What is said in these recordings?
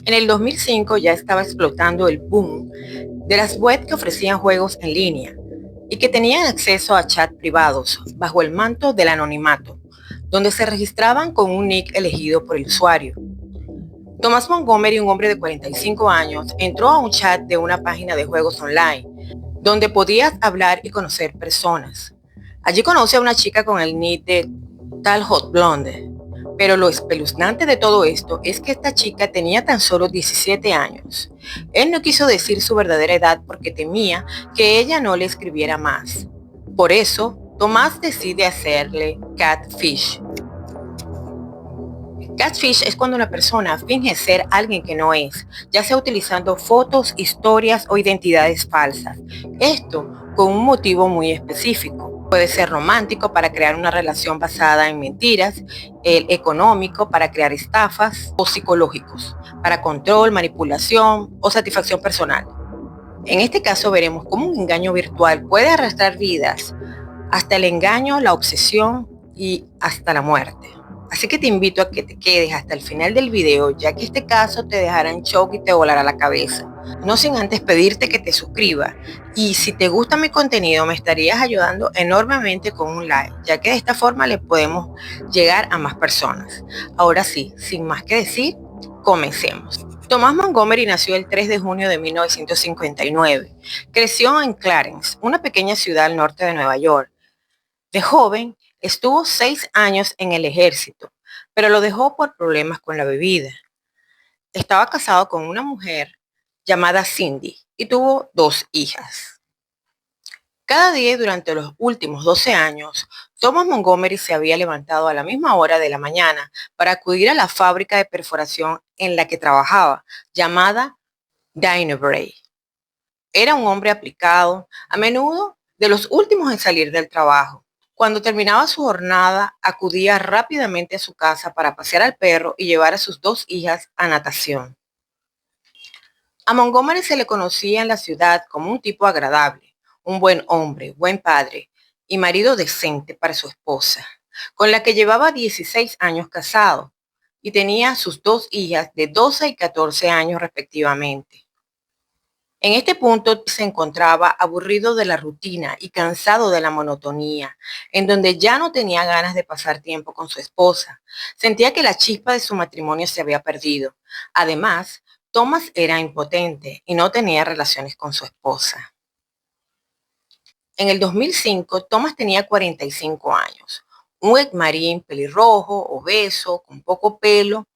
En el 2005 ya estaba explotando el boom de las webs que ofrecían juegos en línea y que tenían acceso a chats privados bajo el manto del anonimato, donde se registraban con un nick elegido por el usuario. Thomas Montgomery, un hombre de 45 años, entró a un chat de una página de juegos online, donde podías hablar y conocer personas. Allí conoce a una chica con el nick de Tal Hot Blonde, pero lo espeluznante de todo esto es que esta chica tenía tan solo 17 años. Él no quiso decir su verdadera edad porque temía que ella no le escribiera más. Por eso, Tomás decide hacerle catfish. Catfish es cuando una persona finge ser alguien que no es, ya sea utilizando fotos, historias o identidades falsas. Esto con un motivo muy específico. Puede ser romántico para crear una relación basada en mentiras, el económico para crear estafas o psicológicos para control, manipulación o satisfacción personal. En este caso veremos cómo un engaño virtual puede arrastrar vidas, hasta el engaño, la obsesión y hasta la muerte. Así que te invito a que te quedes hasta el final del video, ya que este caso te dejará en shock y te volará la cabeza. No sin antes pedirte que te suscribas. Y si te gusta mi contenido, me estarías ayudando enormemente con un like, ya que de esta forma le podemos llegar a más personas. Ahora sí, sin más que decir, comencemos. Thomas Montgomery nació el 3 de junio de 1959. Creció en Clarence, una pequeña ciudad al norte de Nueva York. De joven, estuvo 6 años en el ejército, pero lo dejó por problemas con la bebida. Estaba casado con una mujer llamada Cindy y tuvo 2 hijas. Cada día durante los últimos 12 años, Thomas Montgomery se había levantado a la misma hora de la mañana para acudir a la fábrica de perforación en la que trabajaba, llamada Dynebray. Era un hombre aplicado, a menudo de los últimos en salir del trabajo. Cuando terminaba su jornada, acudía rápidamente a su casa para pasear al perro y llevar a sus 2 hijas a natación. A Montgomery se le conocía en la ciudad como un tipo agradable, un buen hombre, buen padre y marido decente para su esposa, con la que llevaba 16 años casado y tenía sus 2 hijas de 12 y 14 años respectivamente. En este punto se encontraba aburrido de la rutina y cansado de la monotonía, en donde ya no tenía ganas de pasar tiempo con su esposa. Sentía que la chispa de su matrimonio se había perdido. Además, Thomas era impotente y no tenía relaciones con su esposa. En el 2005, Thomas tenía 45 años, un ex-marín pelirrojo, obeso, con poco pelo,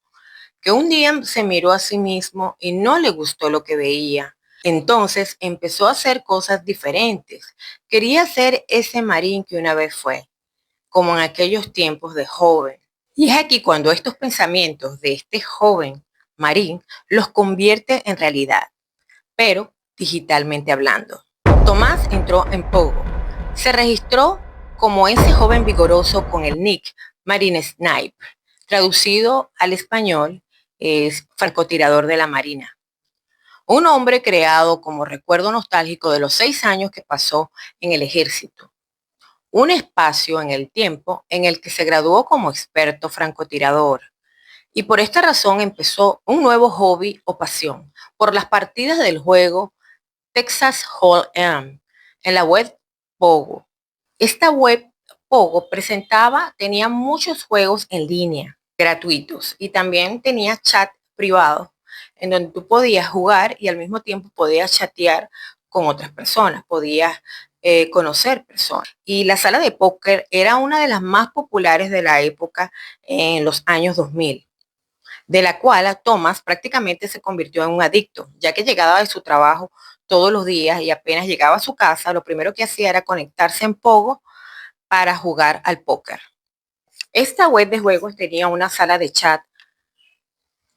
que un día se miró a sí mismo y no le gustó lo que veía. Entonces empezó a hacer cosas diferentes. Quería ser ese marín que una vez fue, como en aquellos tiempos de joven. Y es aquí cuando estos pensamientos de este joven marín los convierte en realidad, pero digitalmente hablando. Tomás entró en Pogo. Se registró como ese joven vigoroso con el nick Marine Snipe. Traducido al español es francotirador de la Marina. Un hombre creado como recuerdo nostálgico de los 6 años que pasó en el ejército. Un espacio en el tiempo en el que se graduó como experto francotirador. Y por esta razón empezó un nuevo hobby o pasión por las partidas del juego Texas Hold'em en la web Pogo. Esta web Pogo tenía muchos juegos en línea gratuitos y también tenía chat privado en donde tú podías jugar y al mismo tiempo podías chatear con otras personas, podías conocer personas. Y la sala de póker era una de las más populares de la época en los años 2000, de la cual Thomas prácticamente se convirtió en un adicto, ya que llegaba de su trabajo todos los días y apenas llegaba a su casa, lo primero que hacía era conectarse en Pogo para jugar al póker. Esta web de juegos tenía una sala de chat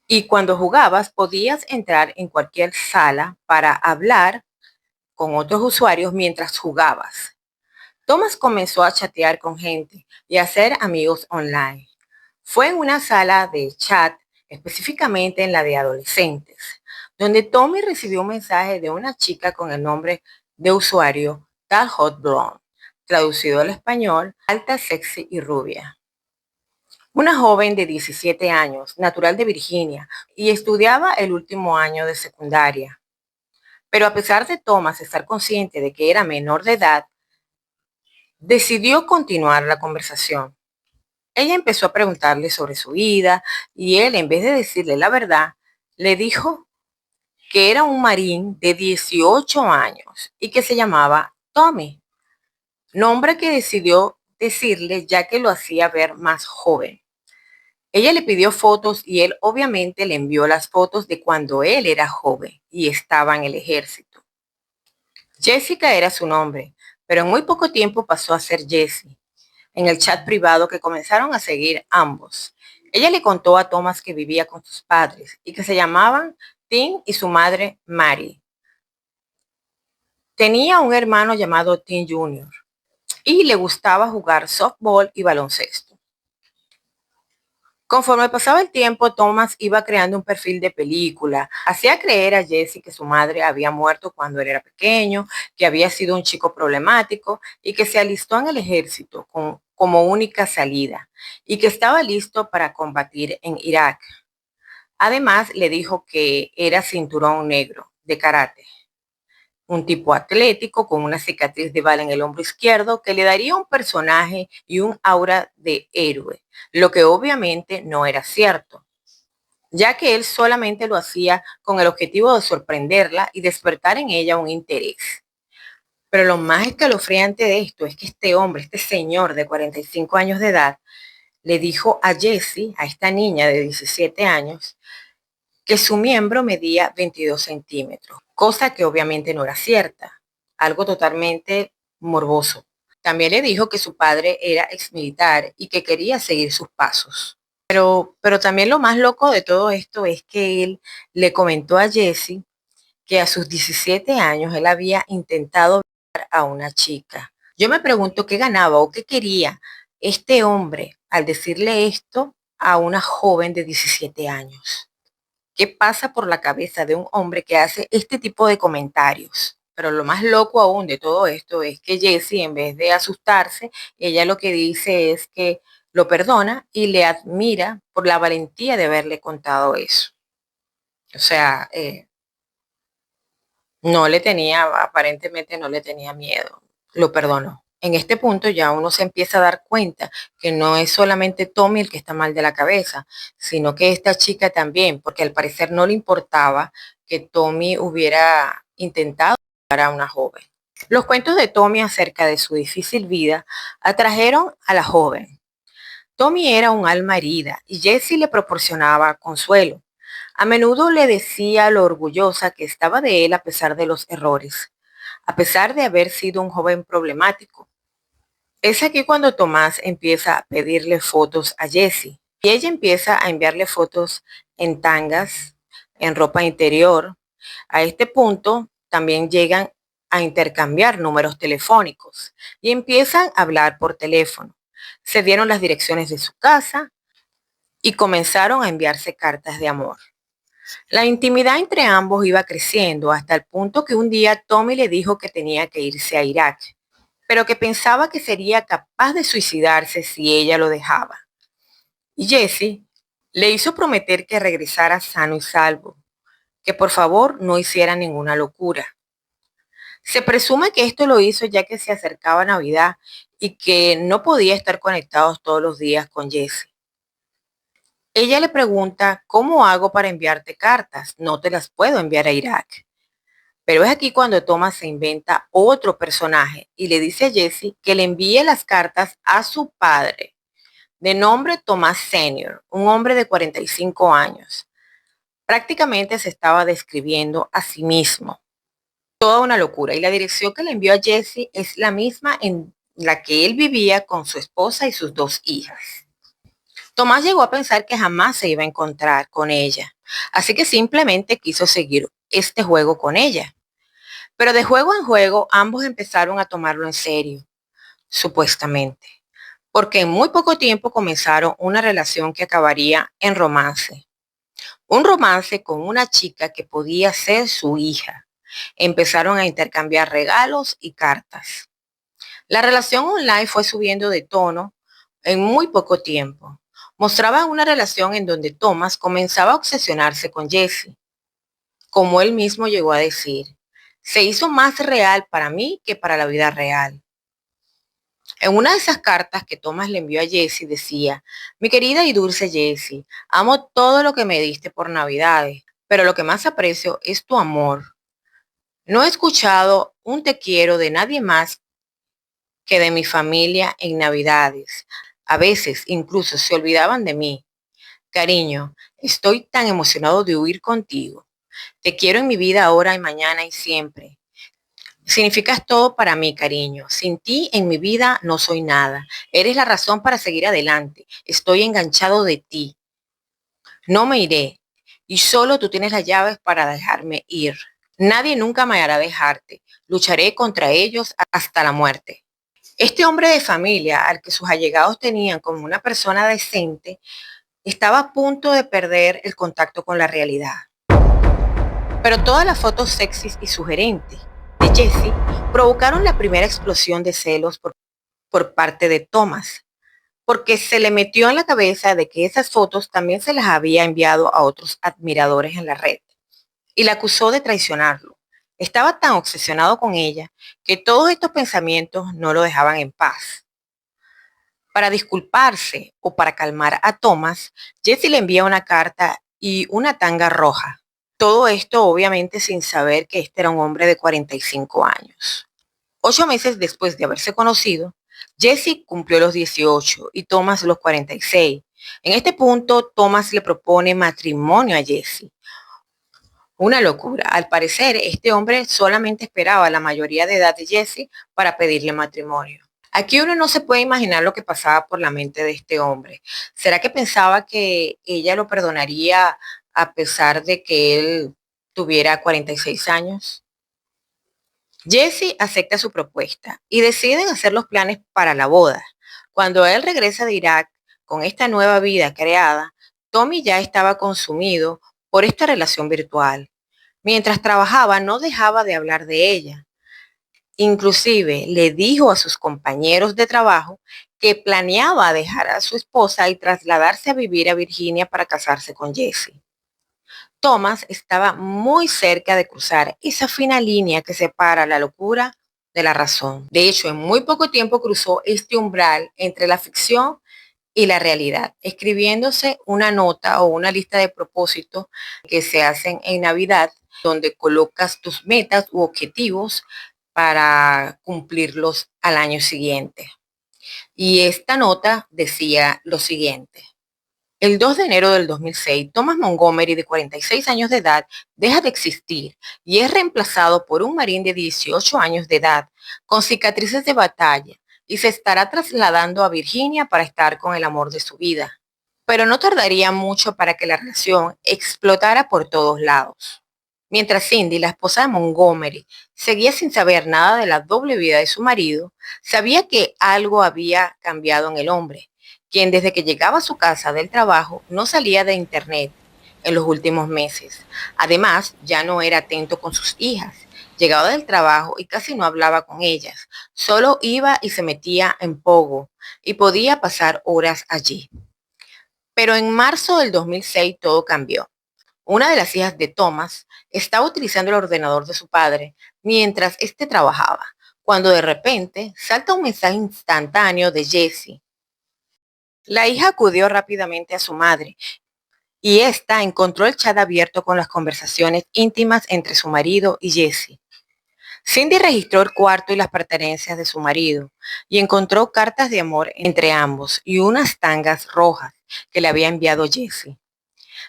y cuando jugabas podías entrar en cualquier sala para hablar con otros usuarios mientras jugabas. Thomas comenzó a chatear con gente y a hacer amigos online. Fue en una sala de chat, específicamente en la de adolescentes, donde Tommy recibió un mensaje de una chica con el nombre de usuario Tal Hot Blonde, traducido al español, alta, sexy y rubia. Una joven de 17 años, natural de Virginia, y estudiaba el último año de secundaria. Pero a pesar de Thomas estar consciente de que era menor de edad, decidió continuar la conversación. Ella empezó a preguntarle sobre su vida y él, en vez de decirle la verdad, le dijo que era un marín de 18 años y que se llamaba Tommy, nombre que decidió decirle ya que lo hacía ver más joven. Ella le pidió fotos y él obviamente le envió las fotos de cuando él era joven y estaba en el ejército. Jessica era su nombre, pero en muy poco tiempo pasó a ser Jessie. En el chat privado que comenzaron a seguir ambos. Ella le contó a Thomas que vivía con sus padres y que se llamaban Tim y su madre Mary. Tenía un hermano llamado Tim Jr. y le gustaba jugar softball y baloncesto. Conforme pasaba el tiempo, Thomas iba creando un perfil de película. Hacía creer a Jesse que su madre había muerto cuando él era pequeño, que había sido un chico problemático y que se alistó en el ejército como única salida y que estaba listo para combatir en Irak. Además, le dijo que era cinturón negro de karate, un tipo atlético con una cicatriz de bala en el hombro izquierdo que le daría un personaje y un aura de héroe, lo que obviamente no era cierto, ya que él solamente lo hacía con el objetivo de sorprenderla y despertar en ella un interés. Pero lo más escalofriante de esto es que este hombre, este señor de 45 años de edad, le dijo a Jessie, a esta niña de 17 años, que su miembro medía 22 centímetros, cosa que obviamente no era cierta, algo totalmente morboso. También le dijo que su padre era exmilitar y que quería seguir sus pasos. Pero también lo más loco de todo esto es que él le comentó a Jesse que a sus 17 años él había intentado violar a una chica. Yo me pregunto qué ganaba o qué quería este hombre al decirle esto a una joven de 17 años. ¿Qué pasa por la cabeza de un hombre que hace este tipo de comentarios? Pero lo más loco aún de todo esto es que Jessie, en vez de asustarse, ella lo que dice es que lo perdona y le admira por la valentía de haberle contado eso. O sea, no le tenía, aparentemente no le tenía miedo, lo perdonó. En este punto ya uno se empieza a dar cuenta que no es solamente Tommy el que está mal de la cabeza, sino que esta chica también, porque al parecer no le importaba que Tommy hubiera intentado a una joven. Los cuentos de Tommy acerca de su difícil vida atrajeron a la joven. Tommy era un alma herida y Jessie le proporcionaba consuelo. A menudo le decía lo orgullosa que estaba de él a pesar de los errores, a pesar de haber sido un joven problemático. Es aquí cuando Tomás empieza a pedirle fotos a Jessie y ella empieza a enviarle fotos en tangas, en ropa interior. A este punto también llegan a intercambiar números telefónicos y empiezan a hablar por teléfono. Se dieron las direcciones de su casa y comenzaron a enviarse cartas de amor. La intimidad entre ambos iba creciendo hasta el punto que un día Tommy le dijo que tenía que irse a Irak, pero que pensaba que sería capaz de suicidarse si ella lo dejaba. Y Jessie le hizo prometer que regresara sano y salvo, que por favor no hiciera ninguna locura. Se presume que esto lo hizo ya que se acercaba Navidad y que no podía estar conectados todos los días con Jessie. Ella le pregunta, ¿cómo hago para enviarte cartas? No te las puedo enviar a Irak. Pero es aquí cuando Thomas se inventa otro personaje y le dice a Jessie que le envíe las cartas a su padre, de nombre Tomás Senior, un hombre de 45 años. Prácticamente se estaba describiendo a sí mismo. Toda una locura. Y la dirección que le envió a Jessie es la misma en la que él vivía con su esposa y sus dos hijas. Tomás llegó a pensar que jamás se iba a encontrar con ella, así que simplemente quiso seguir este juego con ella. Pero de juego en juego, ambos empezaron a tomarlo en serio, supuestamente, porque en muy poco tiempo comenzaron una relación que acabaría en romance. Un romance con una chica que podía ser su hija. Empezaron a intercambiar regalos y cartas. La relación online fue subiendo de tono en muy poco tiempo. Mostraba una relación en donde Thomas comenzaba a obsesionarse con Jessie. Como él mismo llegó a decir, se hizo más real para mí que para la vida real. En una de esas cartas que Thomas le envió a Jessie decía, mi querida y dulce Jessie, amo todo lo que me diste por Navidades, pero lo que más aprecio es tu amor. No he escuchado un te quiero de nadie más que de mi familia en Navidades. A veces incluso se olvidaban de mí. Cariño, estoy tan emocionado de huir contigo. Te quiero en mi vida ahora y mañana y siempre. Significas todo para mí, cariño. Sin ti en mi vida no soy nada. Eres la razón para seguir adelante. Estoy enganchado de ti. No me iré. Y solo tú tienes las llaves para dejarme ir. Nadie nunca me hará dejarte. Lucharé contra ellos hasta la muerte. Este hombre de familia, al que sus allegados tenían como una persona decente, estaba a punto de perder el contacto con la realidad. Pero todas las fotos sexys y sugerentes de Jessie provocaron la primera explosión de celos por parte de Thomas, porque se le metió en la cabeza de que esas fotos también se las había enviado a otros admiradores en la red y la acusó de traicionarlo. Estaba tan obsesionado con ella que todos estos pensamientos no lo dejaban en paz. Para disculparse o para calmar a Thomas, Jessie le envía una carta y una tanga roja. Todo esto obviamente sin saber que este era un hombre de 45 años. 8 meses después de haberse conocido, Jessie cumplió los 18 y Thomas los 46. En este punto, Thomas le propone matrimonio a Jessie. Una locura. Al parecer, este hombre solamente esperaba la mayoría de edad de Jessie para pedirle matrimonio. Aquí uno no se puede imaginar lo que pasaba por la mente de este hombre. ¿Será que pensaba que ella lo perdonaría a pesar de que él tuviera 46 años? Jessie acepta su propuesta y deciden hacer los planes para la boda. Cuando él regresa de Irak con esta nueva vida creada, Tommy ya estaba consumido por esta relación virtual. Mientras trabajaba, no dejaba de hablar de ella. Inclusive le dijo a sus compañeros de trabajo que planeaba dejar a su esposa y trasladarse a vivir a Virginia para casarse con Jessie. Thomas estaba muy cerca de cruzar esa fina línea que separa la locura de la razón. De hecho, en muy poco tiempo cruzó este umbral entre la ficción y la realidad, escribiéndose una nota o una lista de propósitos que se hacen en Navidad, donde colocas tus metas u objetivos para cumplirlos al año siguiente. Y esta nota decía lo siguiente. El 2 de enero del 2006, Thomas Montgomery, de 46 años de edad, deja de existir y es reemplazado por un marín de 18 años de edad, con cicatrices de batalla, y se estará trasladando a Virginia para estar con el amor de su vida. Pero no tardaría mucho para que la relación explotara por todos lados. Mientras Cindy, la esposa de Montgomery, seguía sin saber nada de la doble vida de su marido, sabía que algo había cambiado en el hombre, quien desde que llegaba a su casa del trabajo no salía de internet en los últimos meses. Además, ya no era atento con sus hijas. Llegaba del trabajo y casi no hablaba con ellas. Solo iba y se metía en Pogo y podía pasar horas allí. Pero en marzo del 2006 todo cambió. Una de las hijas de Thomas estaba utilizando el ordenador de su padre mientras éste trabajaba, cuando de repente salta un mensaje instantáneo de Jessie. La hija acudió rápidamente a su madre y ésta encontró el chat abierto con las conversaciones íntimas entre su marido y Jessie. Cindy registró el cuarto y las pertenencias de su marido y encontró cartas de amor entre ambos y unas tangas rojas que le había enviado Jessie.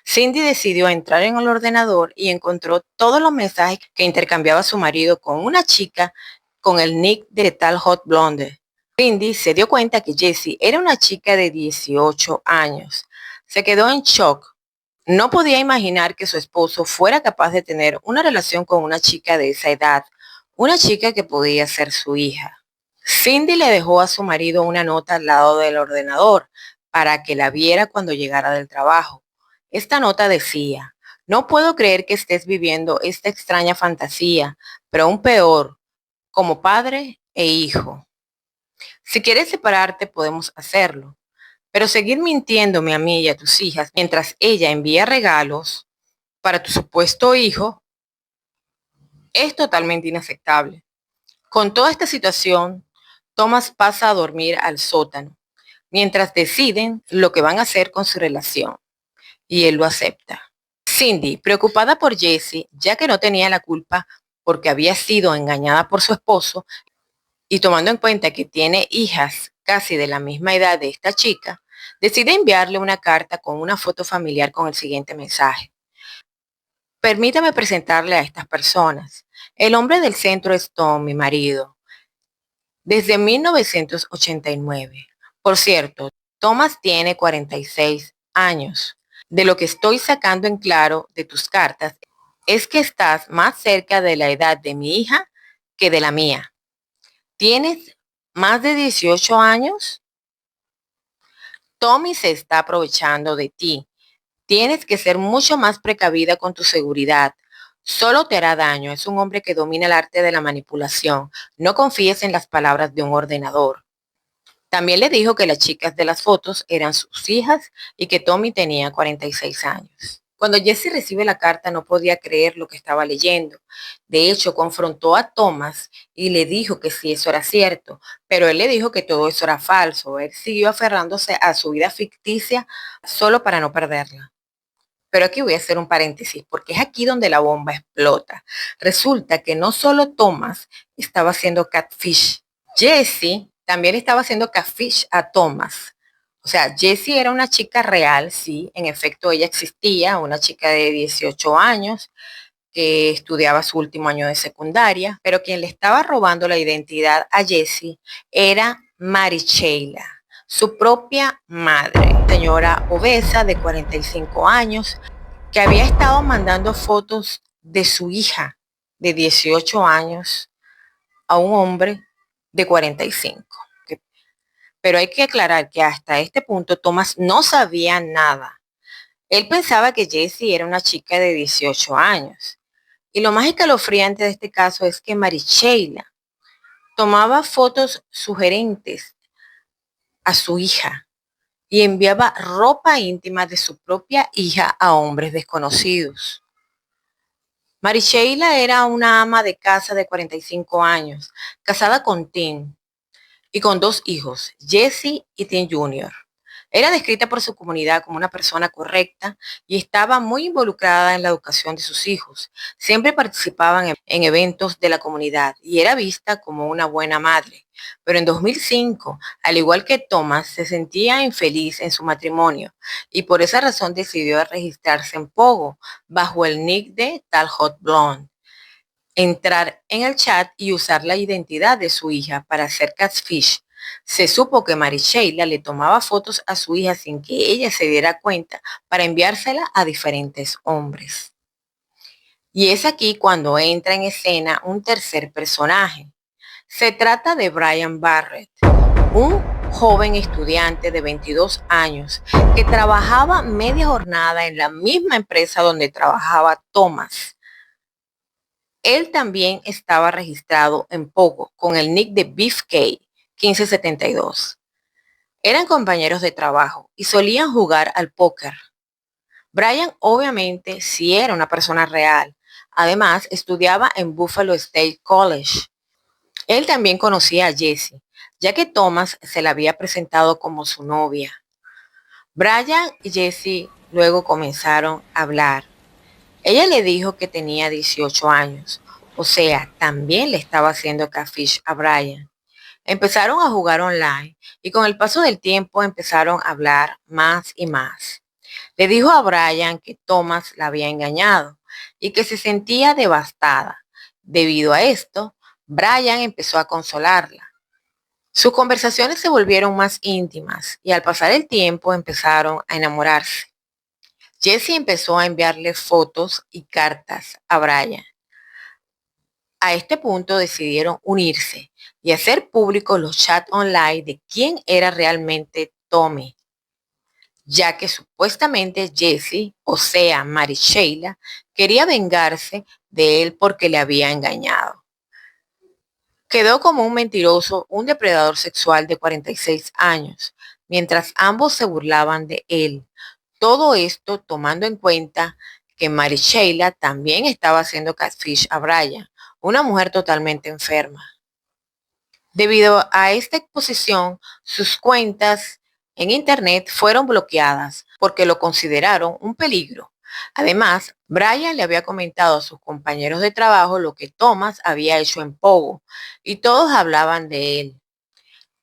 Cindy decidió entrar en el ordenador y encontró todos los mensajes que intercambiaba su marido con una chica con el nick de tal Hot Blonde. Cindy se dio cuenta que Jessie era una chica de 18 años. Se quedó en shock. No podía imaginar que su esposo fuera capaz de tener una relación con una chica de esa edad, una chica que podía ser su hija. Cindy le dejó a su marido una nota al lado del ordenador para que la viera cuando llegara del trabajo. Esta nota decía, no puedo creer que estés viviendo esta extraña fantasía, pero aún peor, como padre e hijo. Si quieres separarte, podemos hacerlo, Pero seguir mintiéndome a mí y a tus hijas mientras ella envía regalos para tu supuesto hijo es totalmente inaceptable. Con toda esta situación, Thomas pasa a dormir al sótano, mientras deciden lo que van a hacer con su relación, y él lo acepta. Cindy, preocupada por Jessie, ya que no tenía la culpa porque había sido engañada por su esposo, y tomando en cuenta que tiene hijas casi de la misma edad de esta chica, decide enviarle una carta con una foto familiar con el siguiente mensaje. Permítame presentarle a estas personas. El hombre del centro es Tom, mi marido, desde 1989. Por cierto, Thomas tiene 46 años. De lo que estoy sacando en claro de tus cartas es que estás más cerca de la edad de mi hija que de la mía. ¿Tienes más de 18 años? Tommy se está aprovechando de ti. Tienes que ser mucho más precavida con tu seguridad. Solo te hará daño. Es un hombre que domina el arte de la manipulación. No confíes en las palabras de un ordenador. También le dijo que las chicas de las fotos eran sus hijas y que Tommy tenía 46 años. Cuando Jessie recibe la carta no podía creer lo que estaba leyendo. De hecho, confrontó a Thomas y le dijo que sí, eso era cierto, pero él le dijo que todo eso era falso. Él siguió aferrándose a su vida ficticia solo para no perderla. Pero aquí voy a hacer un paréntesis, porque es aquí donde la bomba explota. Resulta que no solo Thomas estaba haciendo catfish, Jessie también estaba haciendo catfish a Thomas. O sea, Jessie era una chica real, sí, en efecto ella existía, una chica de 18 años que estudiaba su último año de secundaria, pero quien le estaba robando la identidad a Jessie era Maricheila, su propia madre, señora obesa de 45 años, que había estado mandando fotos de su hija de 18 años a un hombre de 45. Pero hay que aclarar que hasta este punto Thomas no sabía nada. Él pensaba que Jessie era una chica de 18 años. Y lo más escalofriante de este caso es que Maricheila tomaba fotos sugerentes a su hija y enviaba ropa íntima de su propia hija a hombres desconocidos. Maricheila era una ama de casa de 45 años, casada con Tim y con 2 hijos, Jesse y Tim Jr. Era descrita por su comunidad como una persona correcta y estaba muy involucrada en la educación de sus hijos. Siempre participaban en eventos de la comunidad y era vista como una buena madre. Pero en 2005, al igual que Thomas, se sentía infeliz en su matrimonio y por esa razón decidió registrarse en Pogo bajo el nick de Tal Hot Blonde, entrar en el chat y usar la identidad de su hija para hacer catfish. Se supo que Maricheila le tomaba fotos a su hija sin que ella se diera cuenta para enviársela a diferentes hombres. Y es aquí cuando entra en escena un tercer personaje. Se trata de Brian Barrett, un joven estudiante de 22 años que trabajaba media jornada en la misma empresa donde trabajaba Thomas. Él también estaba registrado en Pogo con el nick de Beefcake 1572. Eran compañeros de trabajo y solían jugar al póker. Brian obviamente sí era una persona real. Además, estudiaba en Buffalo State College. Él también conocía a Jessie, ya que Thomas se la había presentado como su novia. Brian y Jessie luego comenzaron a hablar. Ella le dijo que tenía 18 años, o sea, también le estaba haciendo catfish a Brian. Empezaron a jugar online y con el paso del tiempo empezaron a hablar más y más. Le dijo a Brian que Thomas la había engañado y que se sentía devastada. Debido a esto, Brian empezó a consolarla. Sus conversaciones se volvieron más íntimas y al pasar el tiempo empezaron a enamorarse. Jessie empezó a enviarle fotos y cartas a Brian. A este punto decidieron unirse y hacer públicos los chats online de quién era realmente Tommy, ya que supuestamente Jessie, o sea, Maricheila, quería vengarse de él porque le había engañado. Quedó como un mentiroso, un depredador sexual de 46 años, mientras ambos se burlaban de él. Todo esto tomando en cuenta que Mary Sheila también estaba haciendo catfish a Brian, una mujer totalmente enferma. Debido a esta exposición, sus cuentas en Internet fueron bloqueadas porque lo consideraron un peligro. Además, Brian le había comentado a sus compañeros de trabajo lo que Thomas había hecho en Pogo y todos hablaban de él.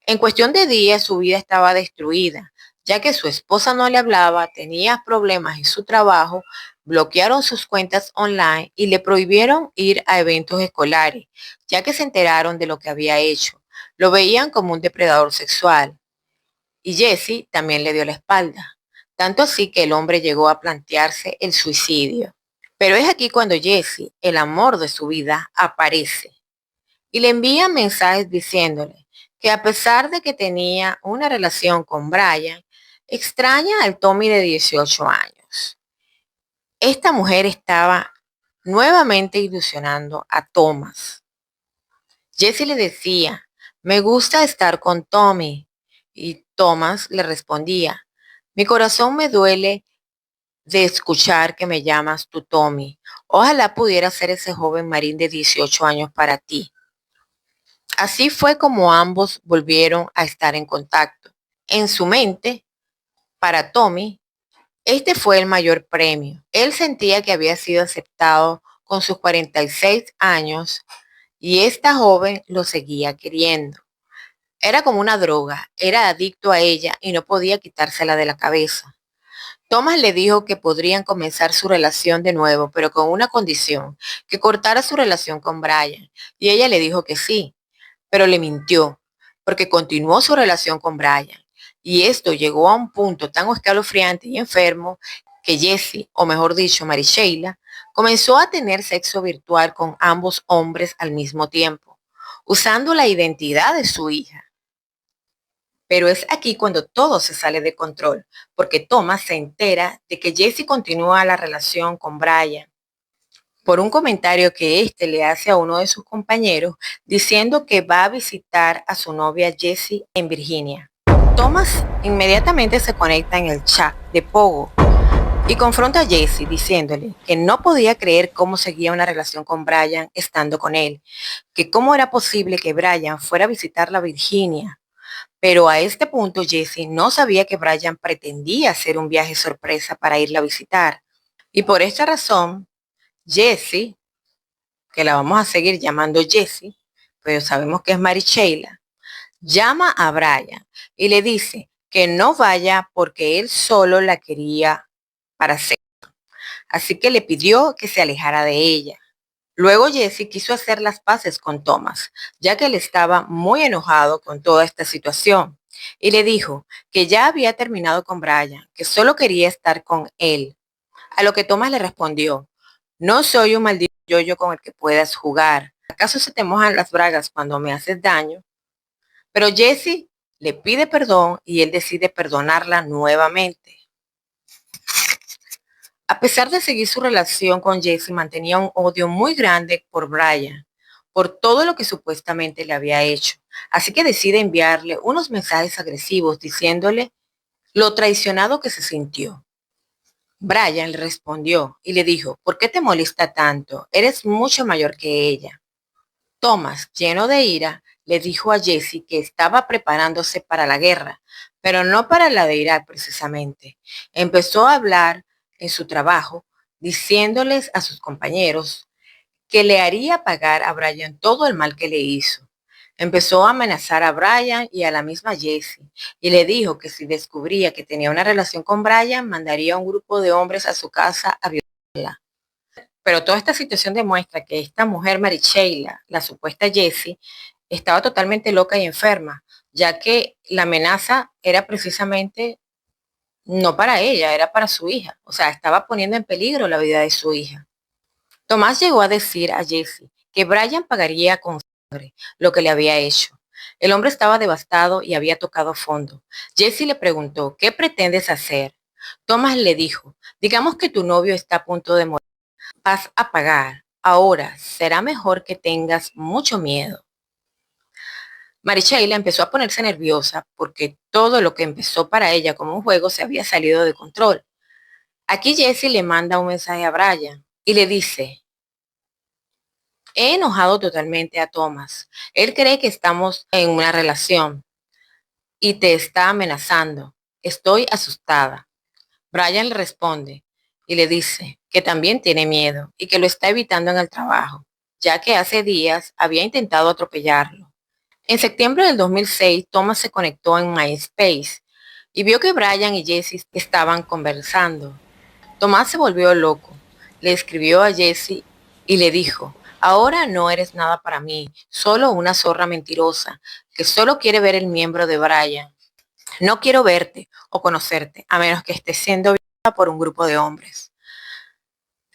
En cuestión de días su vida estaba destruida, ya que su esposa no le hablaba, tenía problemas en su trabajo, bloquearon sus cuentas online y le prohibieron ir a eventos escolares, ya que se enteraron de lo que había hecho. Lo veían como un depredador sexual. Y Jesse también le dio la espalda, tanto así que el hombre llegó a plantearse el suicidio. Pero es aquí cuando Jesse, el amor de su vida, aparece y le envía mensajes diciéndole que a pesar de que tenía una relación con Brian, extraña al Tommy de 18 años. Esta mujer estaba nuevamente ilusionando a Thomas. Jesse le decía, me gusta estar con Tommy. Y Thomas le respondía, mi corazón me duele de escuchar que me llamas tu Tommy. Ojalá pudiera ser ese joven marín de 18 años para ti. Así fue como ambos volvieron a estar en contacto. En su mente, para Tommy, este fue el mayor premio. Él sentía que había sido aceptado con sus 46 años y esta joven lo seguía queriendo. Era como una droga, era adicto a ella y no podía quitársela de la cabeza. Thomas le dijo que podrían comenzar su relación de nuevo, pero con una condición, que cortara su relación con Brian. Y ella le dijo que sí, pero le mintió, porque continuó su relación con Brian. Y esto llegó a un punto tan escalofriante y enfermo que Jesse, o mejor dicho, Mary Sheila, comenzó a tener sexo virtual con ambos hombres al mismo tiempo, usando la identidad de su hija. Pero es aquí cuando todo se sale de control, porque Thomas se entera de que Jesse continúa la relación con Brian por un comentario que éste le hace a uno de sus compañeros diciendo que va a visitar a su novia Jessie en Virginia. Thomas inmediatamente se conecta en el chat de Pogo y confronta a Jessie diciéndole que no podía creer cómo seguía una relación con Brian estando con él, que cómo era posible que Brian fuera a visitar la Virginia. Pero a este punto Jessie no sabía que Brian pretendía hacer un viaje sorpresa para irla a visitar. Y por esta razón, Jessie, que la vamos a seguir llamando Jessie, pero sabemos que es Mary Sheila, llama a Brian y le dice que no vaya porque él solo la quería para sexo. Así que le pidió que se alejara de ella. Luego Jesse quiso hacer las paces con Thomas, ya que él estaba muy enojado con toda esta situación, y le dijo que ya había terminado con Brian, que solo quería estar con él. A lo que Thomas le respondió, no soy un maldito yoyo con el que puedas jugar. ¿Acaso se te mojan las bragas cuando me haces daño? Pero Jesse le pide perdón y él decide perdonarla nuevamente. A pesar de seguir su relación con Jesse, mantenía un odio muy grande por Brian, por todo lo que supuestamente le había hecho. Así que decide enviarle unos mensajes agresivos diciéndole lo traicionado que se sintió. Brian le respondió y le dijo, ¿por qué te molesta tanto? Eres mucho mayor que ella. Thomas, lleno de ira, le dijo a Jesse que estaba preparándose para la guerra, pero no para la de Irak precisamente. Empezó a hablar en su trabajo, diciéndoles a sus compañeros que le haría pagar a Brian todo el mal que le hizo. Empezó a amenazar a Brian y a la misma Jessie y le dijo que si descubría que tenía una relación con Brian, mandaría a un grupo de hombres a su casa a violarla. Pero toda esta situación demuestra que esta mujer, Mary Sheila, la supuesta Jessie, estaba totalmente loca y enferma, ya que la amenaza era precisamente no para ella, era para su hija. O sea, estaba poniendo en peligro la vida de su hija. Tomás llegó a decir a Jessie que Brian pagaría con sangre lo que le había hecho. El hombre estaba devastado y había tocado fondo. Jessie le preguntó, ¿qué pretendes hacer? Tomás le dijo, digamos que tu novio está a punto de morir. Vas a pagar. Ahora, será mejor que tengas mucho miedo. Mary Sheila empezó a ponerse nerviosa porque todo lo que empezó para ella como un juego se había salido de control. Aquí Jessie le manda un mensaje a Brian y le dice: he enojado totalmente a Thomas. Él cree que estamos en una relación y te está amenazando. Estoy asustada. Brian le responde y le dice que también tiene miedo y que lo está evitando en el trabajo, ya que hace días había intentado atropellarlo. En septiembre del 2006, Thomas se conectó en MySpace y vio que Brian y Jessie estaban conversando. Tomás se volvió loco. Le escribió a Jessie y le dijo: ahora no eres nada para mí, solo una zorra mentirosa que solo quiere ver el miembro de Brian. No quiero verte o conocerte, a menos que estés siendo violada por un grupo de hombres.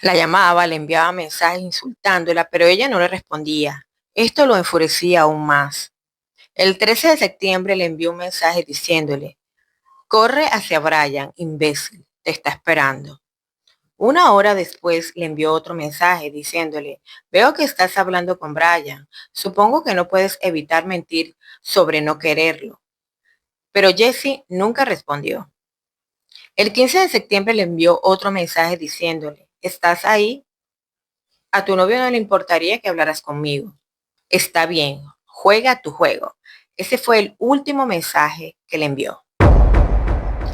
La llamaba, le enviaba mensajes insultándola, pero ella no le respondía. Esto lo enfurecía aún más. El 13 de septiembre le envió un mensaje diciéndole: corre hacia Brian, imbécil, te está esperando. Una hora después le envió otro mensaje diciéndole: veo que estás hablando con Brian. Supongo que no puedes evitar mentir sobre no quererlo. Pero Jessie nunca respondió. El 15 de septiembre le envió otro mensaje diciéndole: ¿estás ahí? A tu novio no le importaría que hablaras conmigo. Está bien, juega tu juego. Ese fue el último mensaje que le envió.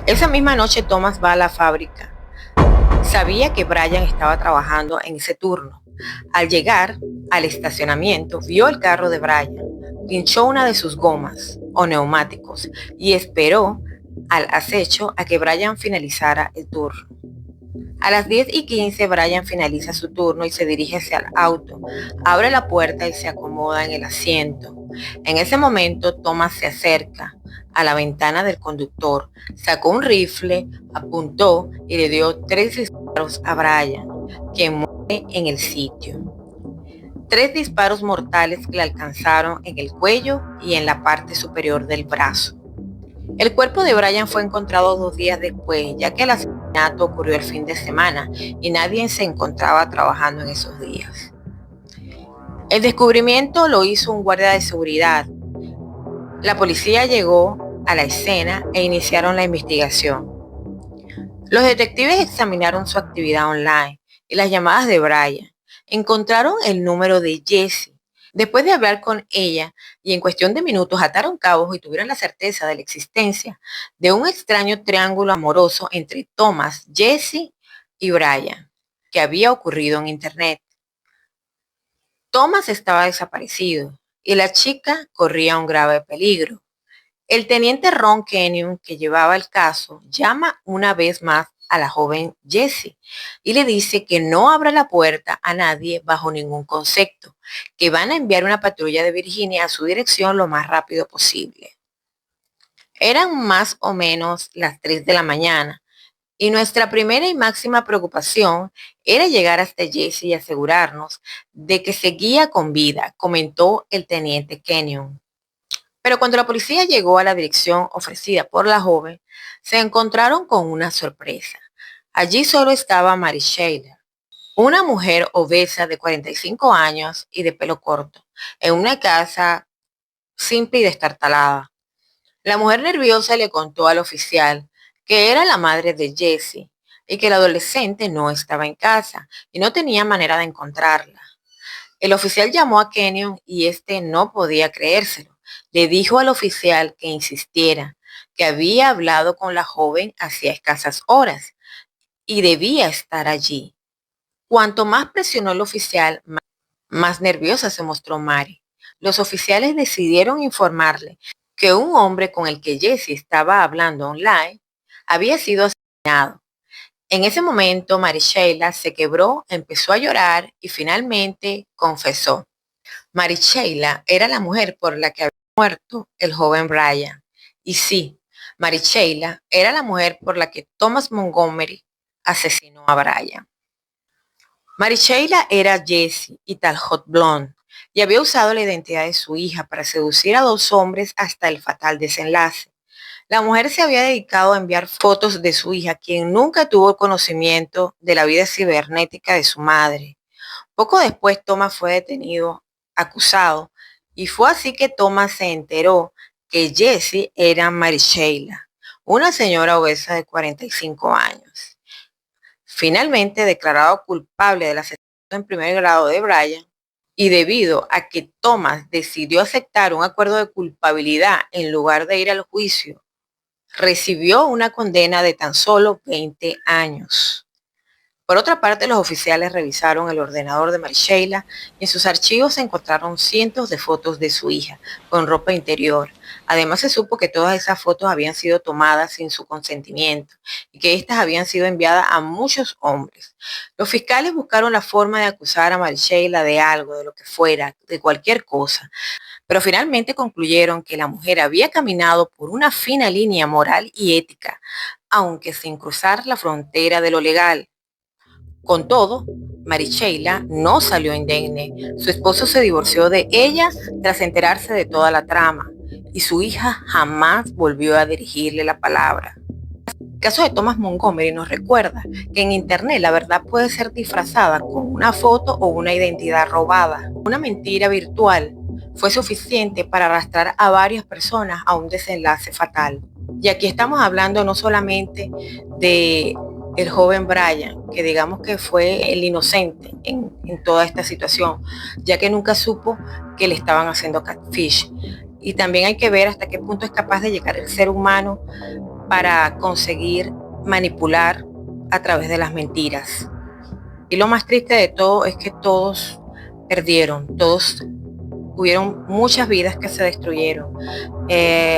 Esa misma noche Thomas va a la fábrica. Sabía que Brian estaba trabajando en ese turno. Al llegar al estacionamiento, vio el carro de Brian, pinchó una de sus gomas o neumáticos y esperó al acecho a que Brian finalizara el turno. A las 10:15 Brian finaliza su turno y se dirige hacia el auto. Abre la puerta y se acomoda en el asiento. En ese momento Thomas se acerca a la ventana del conductor, sacó un rifle, apuntó y le dio 3 disparos a Brian, que muere en el sitio. 3 disparos mortales que le alcanzaron en el cuello y en la parte superior del brazo. El cuerpo de Brian fue encontrado 2 días después, ya que el asesinato ocurrió el fin de semana y nadie se encontraba trabajando en esos días. El descubrimiento lo hizo un guardia de seguridad. La policía llegó a la escena e iniciaron la investigación. Los detectives examinaron su actividad online y las llamadas de Brian. Encontraron el número de Jessie. Después de hablar con ella y en cuestión de minutos ataron cabos y tuvieron la certeza de la existencia de un extraño triángulo amoroso entre Thomas, Jessie y Brian, que había ocurrido en internet. Thomas estaba desaparecido y la chica corría un grave peligro. El teniente Ron Kenyon, que llevaba el caso, llama una vez más a la joven Jessie y le dice que no abra la puerta a nadie bajo ningún concepto, que van a enviar una patrulla de Virginia a su dirección lo más rápido posible. Eran más o menos las 3 de la mañana y nuestra primera y máxima preocupación era llegar hasta Jessie y asegurarnos de que seguía con vida, comentó el teniente Kenyon. Pero cuando la policía llegó a la dirección ofrecida por la joven, se encontraron con una sorpresa. Allí solo estaba Mary Sheila, una mujer obesa de 45 años y de pelo corto, en una casa simple y destartalada. La mujer nerviosa le contó al oficial que era la madre de Jessie y que la adolescente no estaba en casa y no tenía manera de encontrarla. El oficial llamó a Kenyon y este no podía creérselo. Le dijo al oficial que insistiera, que había hablado con la joven hacía escasas horas y debía estar allí. Cuanto más presionó el oficial, más nerviosa se mostró Mary. Los oficiales decidieron informarle que un hombre con el que Jessie estaba hablando online había sido asesinado. En ese momento, Mary Sheila se quebró, empezó a llorar y finalmente confesó. Mary Sheila era la mujer por la que había muerto el joven Brian. Y sí, Mary Sheila era la mujer por la que Thomas Montgomery asesinó a Brian. Mary Sheila era Jessie y tal hot blonde y había usado la identidad de su hija para seducir a 2 hombres hasta el fatal desenlace. La mujer se había dedicado a enviar fotos de su hija, quien nunca tuvo conocimiento de la vida cibernética de su madre. Poco después, Thomas fue detenido, acusado Y fue así que Thomas se enteró que Jessie era Mary Sheila, una señora obesa de 45 años. Finalmente declarado culpable del asesinato en primer grado de Brian, y debido a que Thomas decidió aceptar un acuerdo de culpabilidad en lugar de ir al juicio, recibió una condena de tan solo 20 años. Por otra parte, los oficiales revisaron el ordenador de Mary Sheila y en sus archivos se encontraron cientos de fotos de su hija con ropa interior. Además, se supo que todas esas fotos habían sido tomadas sin su consentimiento y que éstas habían sido enviadas a muchos hombres. Los fiscales buscaron la forma de acusar a Mary Sheila de algo, de lo que fuera, de cualquier cosa, pero finalmente concluyeron que la mujer había caminado por una fina línea moral y ética, aunque sin cruzar la frontera de lo legal. Con todo, Mary Sheila no salió indemne. Su esposo se divorció de ella tras enterarse de toda la trama y su hija jamás volvió a dirigirle la palabra. El caso de Thomas Montgomery nos recuerda que en Internet la verdad puede ser disfrazada con una foto o una identidad robada. Una mentira virtual fue suficiente para arrastrar a varias personas a un desenlace fatal. Y aquí estamos hablando no solamente de el joven Brian, que digamos que fue el inocente en toda esta situación, ya que nunca supo que le estaban haciendo catfish. Y también hay que ver hasta qué punto es capaz de llegar el ser humano para conseguir manipular a través de las mentiras. Y lo más triste de todo es que todos perdieron, todos hubieron muchas vidas que se destruyeron,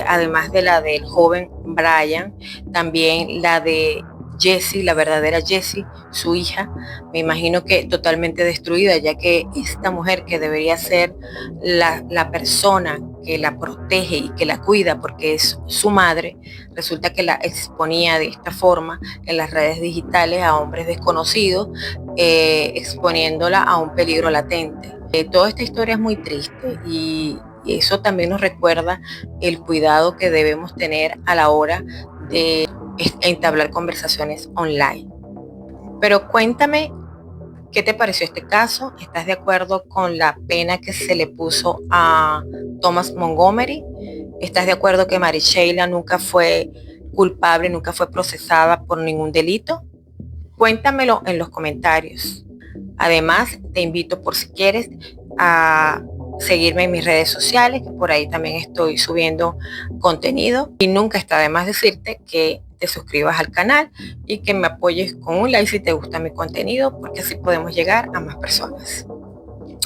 además de la del joven Brian, también la de Jessie, la verdadera Jessie, su hija, me imagino que totalmente destruida, ya que esta mujer que debería ser la persona que la protege y que la cuida porque es su madre, resulta que la exponía de esta forma en las redes digitales a hombres desconocidos, exponiéndola a un peligro latente. Toda esta historia es muy triste y eso también nos recuerda el cuidado que debemos tener a la hora de entablar conversaciones online. Pero cuéntame, ¿qué te pareció este caso? ¿Estás de acuerdo con la pena que se le puso a Thomas Montgomery? ¿Estás de acuerdo que Mary Sheila nunca fue culpable, nunca fue procesada por ningún delito? Cuéntamelo en los comentarios. Además, te invito por si quieres a seguirme en mis redes sociales, que por ahí también estoy subiendo contenido. Y nunca está de más decirte que te suscribas al canal y que me apoyes con un like si te gusta mi contenido, porque así podemos llegar a más personas.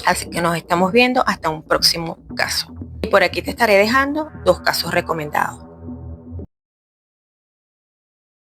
Así que nos estamos viendo hasta un próximo caso. Y por aquí te estaré dejando 2 casos recomendados.